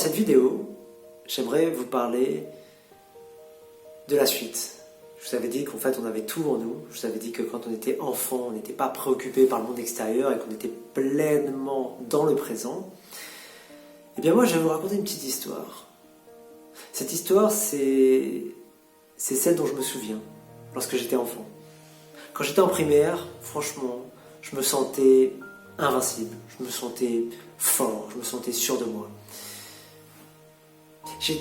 cette vidéo, j'aimerais vous parler de la suite. Je vous avais dit qu'en fait on avait tout en nous. Je vous avais dit que quand on était enfant, on n'était pas préoccupé par le monde extérieur et qu'on était pleinement dans le présent. Eh bien moi je vais vous raconter une petite histoire. Cette histoire c'est celle dont je me souviens lorsque j'étais enfant. Quand j'étais en primaire, franchement, je me sentais invincible, je me sentais fort, je me sentais sûr de moi. Il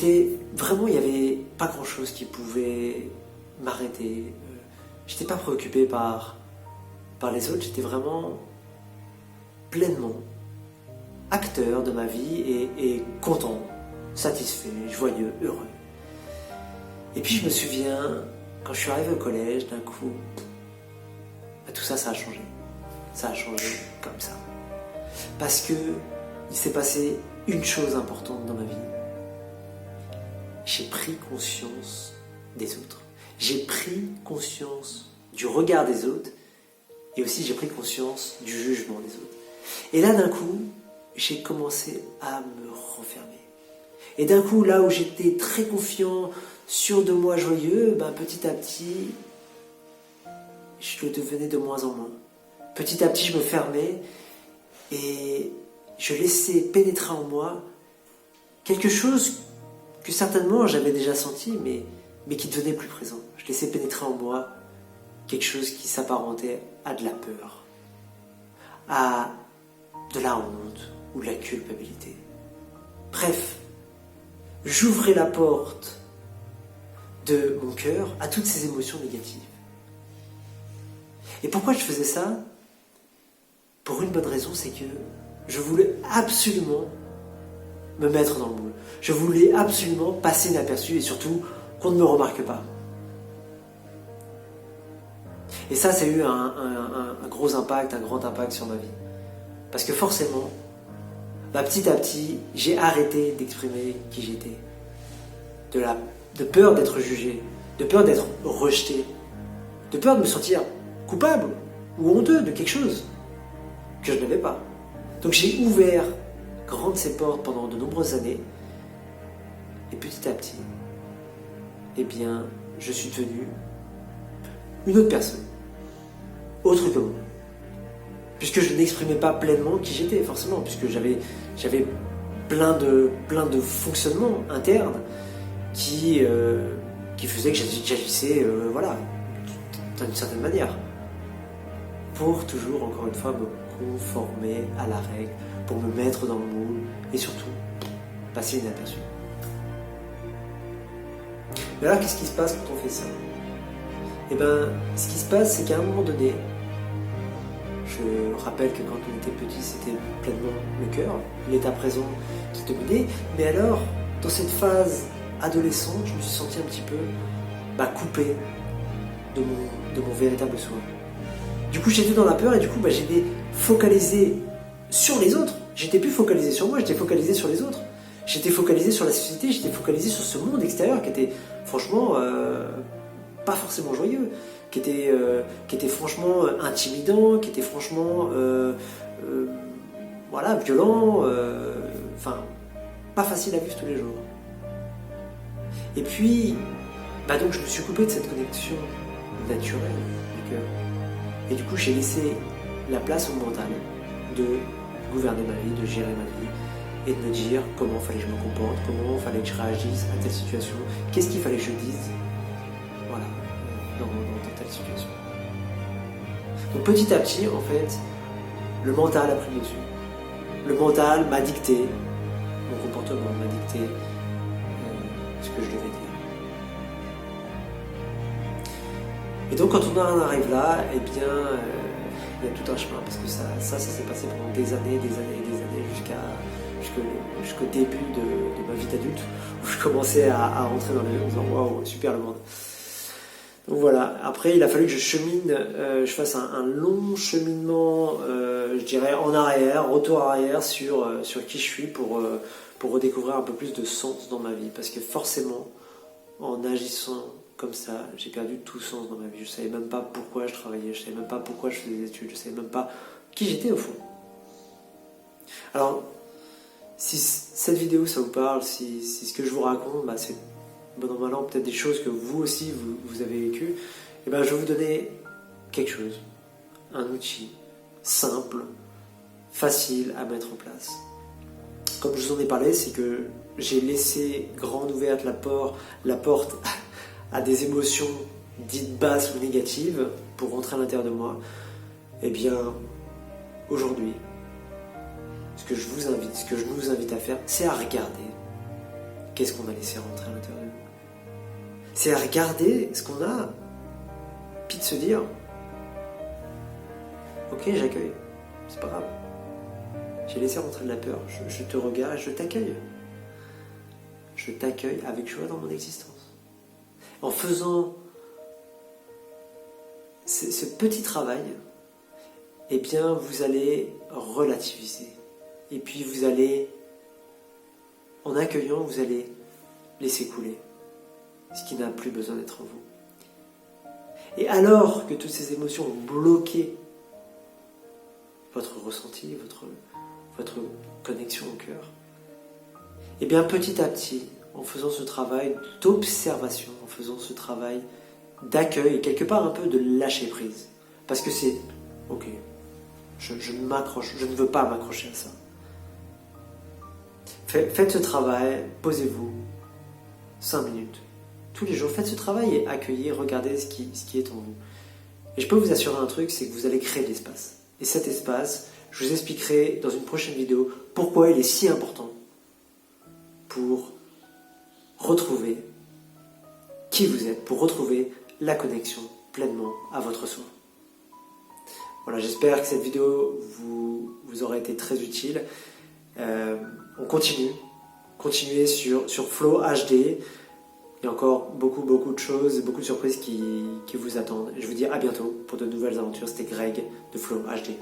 n'y avait pas grand chose qui pouvait m'arrêter. J'étais pas préoccupé par les autres, j'étais vraiment pleinement acteur de ma vie et content, satisfait, joyeux, heureux. Et puis je me souviens, quand je suis arrivé au collège, d'un coup, tout ça, ça a changé. Ça a changé comme ça. Parce que il s'est passé une chose importante dans ma vie. J'ai pris conscience des autres. J'ai pris conscience du regard des autres et aussi j'ai pris conscience du jugement des autres. Et là, d'un coup, j'ai commencé à me renfermer. Et d'un coup, là où j'étais très confiant, sûr de moi, joyeux, petit à petit, je le devenais de moins en moins. Petit à petit, je me fermais et je laissais pénétrer en moi quelque chose que certainement j'avais déjà senti, mais qui devenait plus présent. Je laissais pénétrer en moi quelque chose qui s'apparentait à de la peur, à de la honte ou de la culpabilité. Bref, j'ouvrais la porte de mon cœur à toutes ces émotions négatives. Et pourquoi je faisais ça? Pour une bonne raison, c'est que je voulais absolument me mettre dans le moule. Je voulais absolument passer inaperçu et surtout qu'on ne me remarque pas. Et ça a eu un gros impact, un grand impact sur ma vie. Parce que forcément, petit à petit, j'ai arrêté d'exprimer qui j'étais. De peur d'être jugé, de peur d'être rejeté, de peur de me sentir coupable ou honteux de quelque chose que je n'avais pas. Donc j'ai ouvert grandes ces portes pendant de nombreuses années et petit à petit, eh bien, je suis devenu une autre personne, autre que moi. Puisque je n'exprimais pas pleinement qui j'étais, forcément, puisque j'avais plein de fonctionnements internes qui faisaient que j'agissais d'une certaine manière. Pour toujours, encore une fois, me conformer à la règle, pour me mettre dans le moule et surtout passer inaperçu. Mais alors, qu'est-ce qui se passe quand on fait ça? Eh bien, ce qui se passe, c'est qu'à un moment donné, je rappelle que quand on était petit, c'était pleinement le cœur, l'état présent qui dominait, mais alors, dans cette phase adolescente, je me suis senti un petit peu coupé de mon véritable soi. Du coup, j'étais dans la peur et du coup, j'étais focalisé sur les autres. J'étais plus focalisé sur moi, j'étais focalisé sur les autres. J'étais focalisé sur la société, j'étais focalisé sur ce monde extérieur qui était franchement pas forcément joyeux, qui était franchement intimidant, qui était franchement violent, pas facile à vivre tous les jours. Et puis, donc je me suis coupé de cette connexion naturelle du cœur. Et du coup, j'ai laissé la place au mental de gouverner ma vie, de gérer ma vie et de me dire comment fallait que je me comporte, comment fallait que je réagisse à telle situation, qu'est-ce qu'il fallait que je dise, dans telle situation. Donc petit à petit, en fait, le mental a pris le dessus. Le mental m'a dicté mon comportement, m'a dicté ce que je devais dire. Et donc quand on en arrive là, il y a tout un chemin, parce que ça s'est passé pendant des années, jusqu'au début de ma vie d'adulte, où je commençais à rentrer dans le monde en disant waouh, super le monde. Donc voilà, après il a fallu que je fasse un long cheminement, je dirais en arrière, retour arrière sur qui je suis pour redécouvrir un peu plus de sens dans ma vie, parce que forcément, en agissant comme ça, j'ai perdu tout sens dans ma vie. Je savais même pas pourquoi je travaillais, je savais même pas pourquoi je faisais des études, je savais même pas qui j'étais au fond. Alors, si cette vidéo ça vous parle, si ce que je vous raconte, c'est bon an mal an peut-être des choses que vous aussi vous avez vécues, et je vais vous donner quelque chose, un outil simple, facile à mettre en place. Comme je vous en ai parlé, c'est que j'ai laissé grande ouverte la porte à des émotions dites basses ou négatives pour rentrer à l'intérieur de moi. Eh bien, aujourd'hui, ce que je nous invite à faire, c'est à regarder qu'est-ce qu'on a laissé rentrer à l'intérieur de nous. C'est à regarder ce qu'on a, puis de se dire, ok, j'accueille, c'est pas grave. J'ai laissé rentrer de la peur, je te regarde et je t'accueille. Je t'accueille avec joie dans mon existence. En faisant ce petit travail, eh bien, vous allez relativiser. Et puis vous allez, en accueillant, vous allez laisser couler ce qui n'a plus besoin d'être en vous. Et alors que toutes ces émotions ont bloqué votre ressenti, votre connexion au cœur, et bien petit à petit, en faisant ce travail d'observation, en faisant ce travail d'accueil et quelque part un peu de lâcher prise, parce que c'est ok, je ne veux pas m'accrocher à ça. Faites ce travail, posez-vous 5 minutes tous les jours, faites ce travail et accueillez, regardez ce qui est en vous. Et je peux vous assurer un truc, c'est que vous allez créer de l'espace. Et cet espace, je vous expliquerai dans une prochaine vidéo pourquoi il est si important pour retrouver qui vous êtes, pour retrouver la connexion pleinement à votre soi. Voilà, j'espère que cette vidéo vous aura été très utile. On continuez sur Flow HD. Il y a encore beaucoup de choses, beaucoup de surprises qui vous attendent. Je vous dis à bientôt pour de nouvelles aventures. C'était Greg de Flow HD.